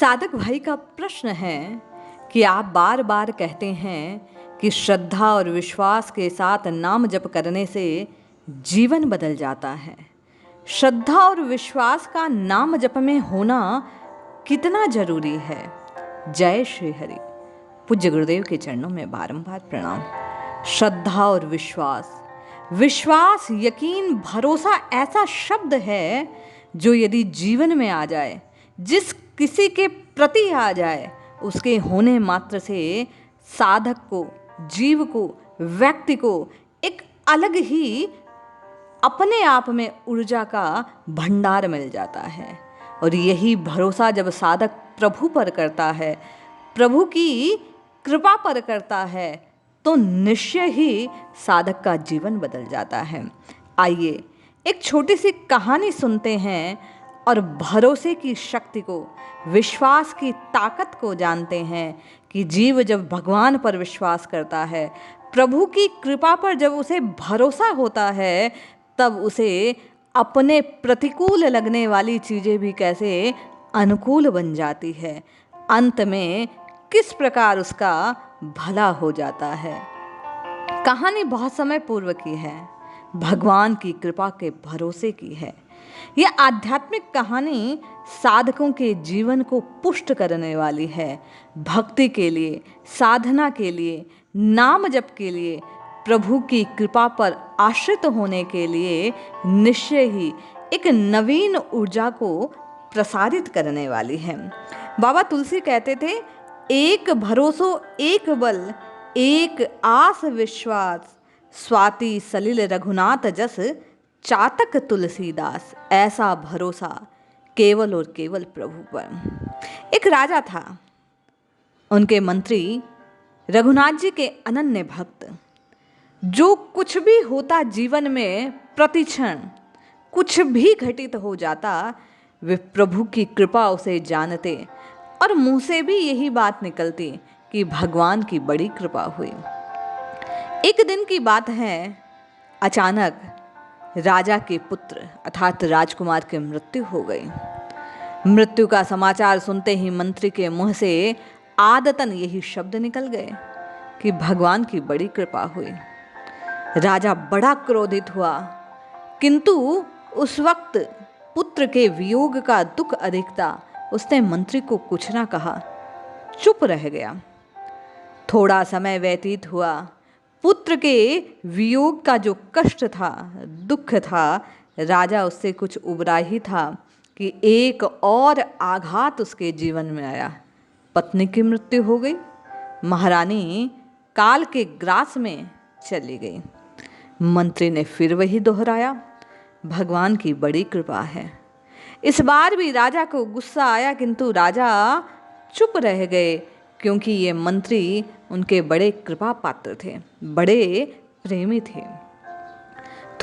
साधक भाई का प्रश्न है कि आप बार बार कहते हैं कि श्रद्धा और विश्वास के साथ नाम जप करने से जीवन बदल जाता है। श्रद्धा और विश्वास का नाम जप में होना कितना जरूरी है? जय श्री हरि। पूज्य गुरुदेव के चरणों में बारंबार प्रणाम। श्रद्धा और विश्वास, यकीन, भरोसा ऐसा शब्द है जो यदि जीवन में आ जाए, जिस किसी के प्रति आ जाए, उसके होने मात्र से साधक को, जीव को, व्यक्ति को एक अलग ही अपने आप में ऊर्जा का भंडार मिल जाता है। और यही भरोसा जब साधक प्रभु पर करता है, प्रभु की कृपा पर करता है, तो निश्चय ही साधक का जीवन बदल जाता है। आइए एक छोटी सी कहानी सुनते हैं और भरोसे की शक्ति को, विश्वास की ताकत को जानते हैं कि जीव जब भगवान पर विश्वास करता है, प्रभु की कृपा पर जब उसे भरोसा होता है, तब उसे अपने प्रतिकूल लगने वाली चीज़ें भी कैसे अनुकूल बन जाती है। अंत में किस प्रकार उसका भला हो जाता है। कहानी बहुत समय पूर्व की है, भगवान की कृपा के भरोसे की है। यह आध्यात्मिक कहानी साधकों के जीवन को पुष्ट करने वाली है। भक्ति के लिए, साधना के लिए, नाम जप के लिए, प्रभु की कृपा पर आश्रित होने के लिए निश्चय ही एक नवीन ऊर्जा को प्रसारित करने वाली है। बाबा तुलसी कहते थे, एक भरोसो एक बल, एक आस विश्वास, स्वाति सलिल रघुनाथ जस, चातक तुलसीदास। ऐसा भरोसा केवल और केवल प्रभु पर। एक राजा था, उनके मंत्री रघुनाथ जी के अनन्य भक्त। जो कुछ भी होता जीवन में, प्रतिक्षण कुछ भी घटित हो जाता, वे प्रभु की कृपा उसे जानते और मुंह से भी यही बात निकलती कि भगवान की बड़ी कृपा हुई। एक दिन की बात है, अचानक राजा के पुत्र अर्थात राजकुमार की मृत्यु हो गई। मृत्यु का समाचार सुनते ही मंत्री के मुंह से आदतन यही शब्द निकल गए कि भगवान की बड़ी कृपा हुई। राजा बड़ा क्रोधित हुआ, किंतु उस वक्त पुत्र के वियोग का दुख अधिक था। उसने मंत्री को कुछ ना कहा, चुप रह गया। थोड़ा समय व्यतीत हुआ। पुत्र के वियोग का जो कष्ट था, दुख था, राजा उससे कुछ उबरा ही था कि एक और आघात उसके जीवन में आया। पत्नी की मृत्यु हो गई। महारानी काल के ग्रास में चली गई। मंत्री ने फिर वही दोहराया, भगवान की बड़ी कृपा है। इस बार भी राजा को गुस्सा आया, किंतु राजा चुप रह गए, क्योंकि ये मंत्री उनके बड़े कृपा पात्र थे, बड़े प्रेमी थे।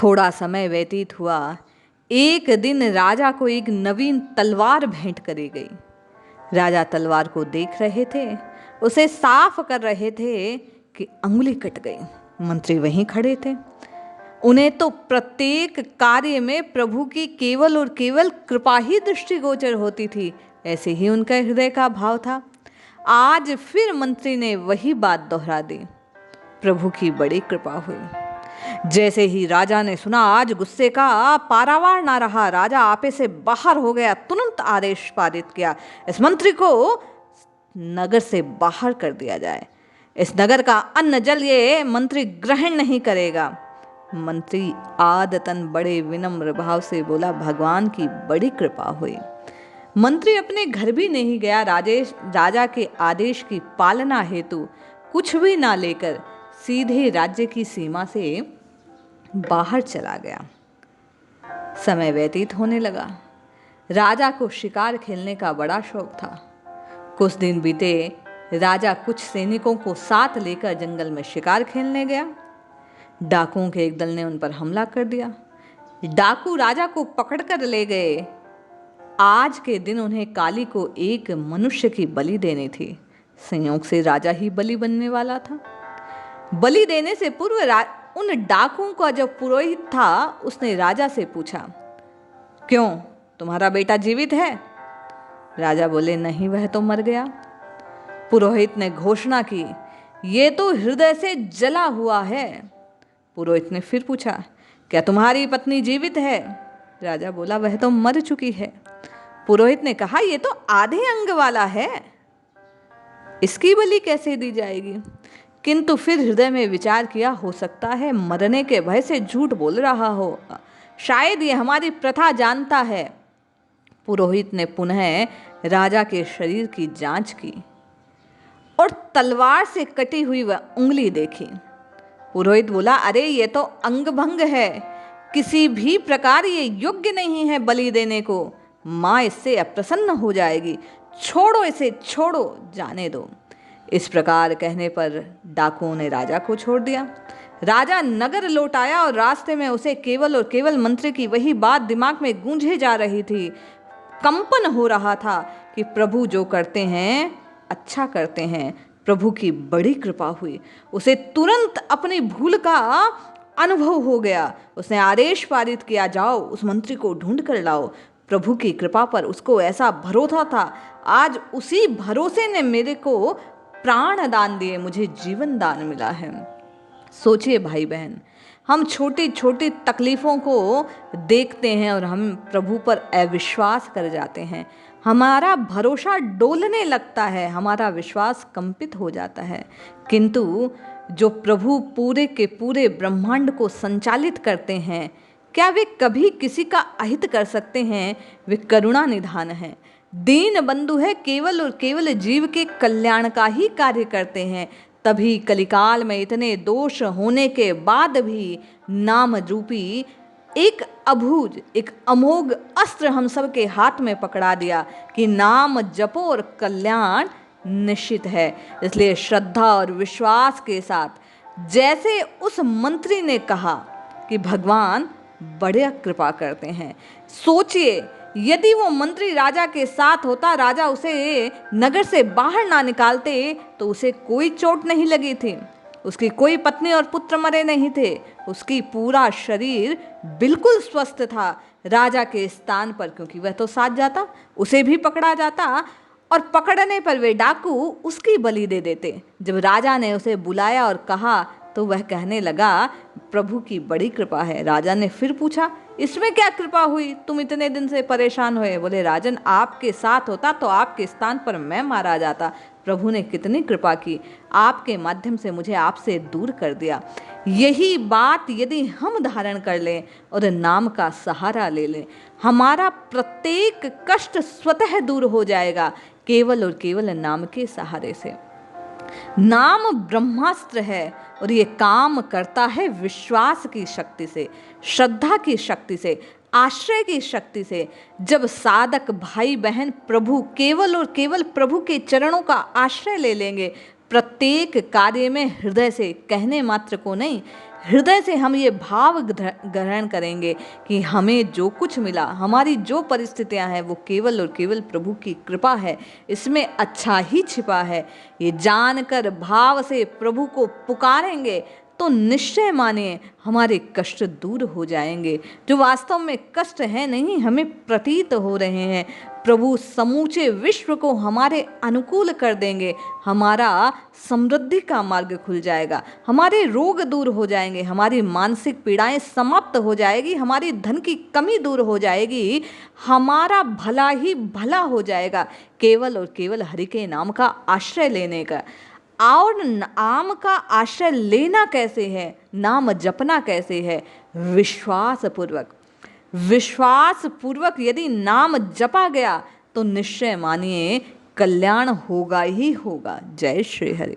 थोड़ा समय व्यतीत हुआ। एक दिन राजा को एक नवीन तलवार भेंट करी गई। राजा तलवार को देख रहे थे, उसे साफ कर रहे थे कि अंगुली कट गई। मंत्री वहीं खड़े थे। उन्हें तो प्रत्येक कार्य में प्रभु की केवल और केवल कृपा ही दृष्टिगोचर होती थी। ऐसे ही उनका हृदय का भाव था। आज फिर मंत्री ने वही बात दोहरा दी, प्रभु की बड़ी कृपा हुई। जैसे ही राजा ने सुना, आज गुस्से का पारावार ना रहा। राजा आपे से बाहर हो गया, तुरंत आदेश पारित किया, इस मंत्री को नगर से बाहर कर दिया जाए। इस नगर का अन्न जल ये मंत्री ग्रहण नहीं करेगा। मंत्री आदतन बड़े विनम्र भाव से बोला, भगवान की बड़ी कृपा हुई। मंत्री अपने घर भी नहीं गया। राजा के आदेश की पालना हेतु कुछ भी ना लेकर सीधे राज्य की सीमा से बाहर चला गया। समय व्यतीत होने लगा। राजा को शिकार खेलने का बड़ा शौक था। कुछ दिन बीते, राजा कुछ सैनिकों को साथ लेकर जंगल में शिकार खेलने गया। डाकुओं के एक दल ने उन पर हमला कर दिया। डाकू राजा को पकड़कर ले गए। आज के दिन उन्हें काली को एक मनुष्य की बलि देनी थी। संयोग से राजा ही बलि बनने वाला था। बलि देने से पूर्व उन डाकुओं का जो पुरोहित था, उसने राजा से पूछा, क्यों, तुम्हारा बेटा जीवित है? राजा बोले, नहीं, वह तो मर गया। पुरोहित ने घोषणा की, ये तो हृदय से जला हुआ है। पुरोहित ने फिर पूछा, क्या तुम्हारी पत्नी जीवित है? राजा बोला, वह तो मर चुकी है। पुरोहित ने कहा, ये तो आधे अंग वाला है, इसकी बलि कैसे दी जाएगी? किंतु फिर हृदय में विचार किया, हो सकता है मरने के भय से झूठ बोल रहा हो, शायद ये हमारी प्रथा जानता है। पुरोहित ने पुनः राजा के शरीर की जांच की और तलवार से कटी हुई वह उंगली देखी। पुरोहित बोला, अरे ये तो अंगभंग है, किसी भी प्रकार ये योग्य नहीं है बलि देने को, माँ इससे अप्रसन्न हो जाएगी, छोड़ो इसे, छोड़ो, जाने दो। इस प्रकार कहने पर डाकुओं ने राजा को छोड़ दिया। राजा नगर लौट आया और रास्ते में उसे केवल और केवल मंत्री की वही बात दिमाग में गूंजे जा रही थी। कंपन हो रहा था कि प्रभु जो करते हैं अच्छा करते हैं, प्रभु की बड़ी कृपा हुई। उसे तुरंत अपनी भूल का अनुभव हो गया। उसने आदेश पारित किया, जाओ उस मंत्री को ढूंढ कर लाओ। प्रभु की कृपा पर उसको ऐसा भरोसा था, आज उसी भरोसे ने मेरे को प्राण दान दिए, मुझे जीवन दान मिला है। सोचिए भाई बहन, हम छोटी छोटी तकलीफ़ों को देखते हैं और हम प्रभु पर अविश्वास कर जाते हैं। हमारा भरोसा डोलने लगता है, हमारा विश्वास कंपित हो जाता है। किंतु जो प्रभु पूरे के पूरे ब्रह्मांड को संचालित करते हैं, क्या वे कभी किसी का अहित कर सकते हैं? वे करुणा निधान हैं, दीन बंधु है, केवल और केवल जीव के कल्याण का ही कार्य करते हैं। तभी कलिकाल में इतने दोष होने के बाद भी नाम रूपी एक अभूज, एक अमोघ अस्त्र हम सब के हाथ में पकड़ा दिया कि नाम जपो और कल्याण निश्चित है। इसलिए श्रद्धा और विश्वास के साथ, जैसे उस मंत्री ने कहा कि भगवान बड़े कृपा करते हैं, सोचिए यदि वो मंत्री राजा के साथ होता, राजा उसे नगर से बाहर ना निकालते तो उसे कोई चोट नहीं लगी थी, उसकी कोई पत्नी और पुत्र मरे नहीं थे, उसकी पूरा शरीर बिल्कुल स्वस्थ था। राजा के स्थान पर, क्योंकि वह तो साथ जाता, उसे भी पकड़ा जाता और पकड़ने पर वे डाकू उसकी बलि दे देते। जब राजा ने उसे बुलाया और कहा तो वह कहने लगा, प्रभु की बड़ी कृपा है। राजा ने फिर पूछा, इसमें क्या कृपा हुई, तुम इतने दिन से परेशान हुए? बोले, राजन, आपके साथ होता तो आपके स्थान पर मैं मारा जाता। प्रभु ने कितनी कृपा की, आपके माध्यम से मुझे आपसे दूर कर दिया। यही बात यदि हम धारण कर लें और नाम का सहारा ले लें, हमारा प्रत्येक कष्ट स्वतः दूर हो जाएगा, केवल और केवल नाम के सहारे से। नाम ब्रह्मास्त्र है और ये काम करता है विश्वास की शक्ति से, श्रद्धा की शक्ति से, आश्रय की शक्ति से। जब साधक भाई बहन प्रभु, केवल और केवल प्रभु के चरणों का आश्रय ले लेंगे, प्रत्येक कार्य में हृदय से, कहने मात्र को नहीं, हृदय से हम ये भाव ग्रहण करेंगे कि हमें जो कुछ मिला, हमारी जो परिस्थितियां हैं, वो केवल और केवल प्रभु की कृपा है, इसमें अच्छा ही छिपा है। ये जानकर भाव से प्रभु को पुकारेंगे तो निश्चय मानिए हमारे कष्ट दूर हो जाएंगे। जो वास्तव में कष्ट है नहीं, हमें प्रतीत हो रहे हैं, प्रभु समूचे विश्व को हमारे अनुकूल कर देंगे। हमारा समृद्धि का मार्ग खुल जाएगा, हमारे रोग दूर हो जाएंगे, हमारी मानसिक पीड़ाएं समाप्त हो जाएगी, हमारी धन की कमी दूर हो जाएगी, हमारा भला ही भला हो जाएगा, केवल और केवल हरि के नाम का आश्रय लेने का। और नाम का आश्रय लेना कैसे है, नाम जपना कैसे है? विश्वास पूर्वक। विश्वास पूर्वक यदि नाम जपा गया तो निश्चय मानिए कल्याण होगा ही होगा। जय श्री हरि।